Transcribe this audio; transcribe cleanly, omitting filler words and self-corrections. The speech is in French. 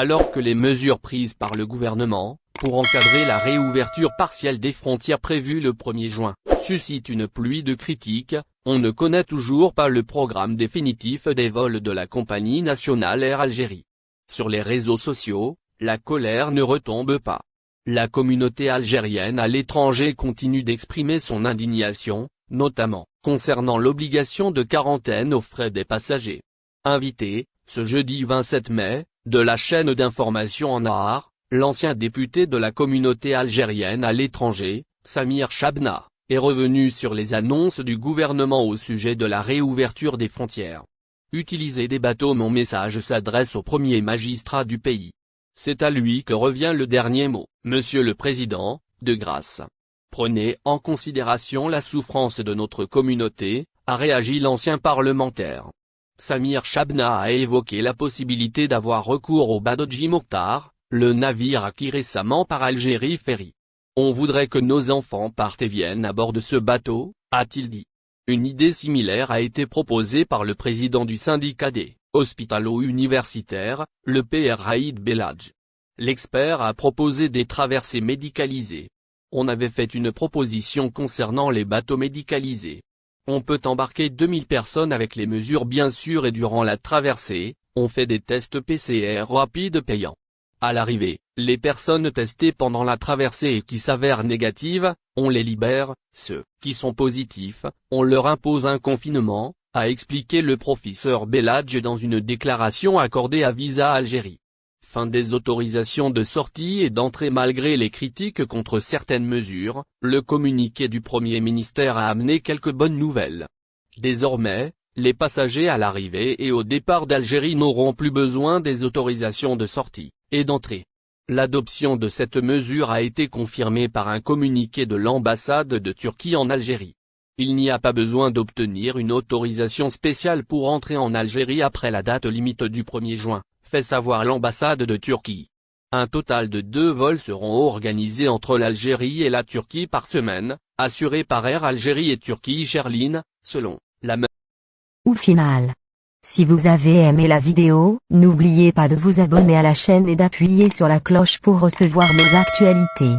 alors que les mesures prises par le gouvernement, pour encadrer la réouverture partielle des frontières prévue le 1er juin, suscitent une pluie de critiques. On ne connaît toujours pas le programme définitif des vols de la compagnie nationale Air Algérie. Sur les réseaux sociaux, la colère ne retombe pas. La communauté algérienne à l'étranger continue d'exprimer son indignation, notamment concernant l'obligation de quarantaine aux frais des passagers. Invité, ce jeudi 27 mai, de la chaîne d'information en Nahar, l'ancien député de la communauté algérienne à l'étranger, Samir Chabna, est revenu sur les annonces du gouvernement au sujet de la réouverture des frontières. Utilisez des bateaux. Mon message s'adresse au premier magistrat du pays. C'est à lui que revient le dernier mot. Monsieur le Président, de grâce, prenez en considération la souffrance de notre communauté, a réagi l'ancien parlementaire. Samir Chabna a évoqué la possibilité d'avoir recours au Badodji Mokhtar, le navire acquis récemment par Algérie Ferry. On voudrait que nos enfants partent et viennent à bord de ce bateau, a-t-il dit. Une idée similaire a été proposée par le président du syndicat des hospitalo-universitaires, le PR Raïd Belhadj. L'expert a proposé des traversées médicalisées. On avait fait une proposition concernant les bateaux médicalisés. On peut embarquer 2000 personnes avec les mesures bien sûr et durant la traversée, on fait des tests PCR rapides payants. À l'arrivée, les personnes testées pendant la traversée et qui s'avèrent négatives, on les libère, ceux qui sont positifs, on leur impose un confinement, a expliqué le professeur Belhadj dans une déclaration accordée à Visa Algérie. Fin des autorisations de sortie et d'entrée. Malgré les critiques contre certaines mesures, le communiqué du Premier ministère a amené quelques bonnes nouvelles. Désormais, les passagers à l'arrivée et au départ d'Algérie n'auront plus besoin des autorisations de sortie et d'entrée. L'adoption de cette mesure a été confirmée par un communiqué de l'ambassade de Turquie en Algérie. Il n'y a pas besoin d'obtenir une autorisation spéciale pour entrer en Algérie après la date limite du 1er juin, fait savoir l'ambassade de Turquie. Un total de 2 vols seront organisés entre l'Algérie et la Turquie par semaine, assurés par Air Algérie et Turkish Airlines, selon la même. Au final, si vous avez aimé la vidéo, n'oubliez pas de vous abonner à la chaîne et d'appuyer sur la cloche pour recevoir nos actualités.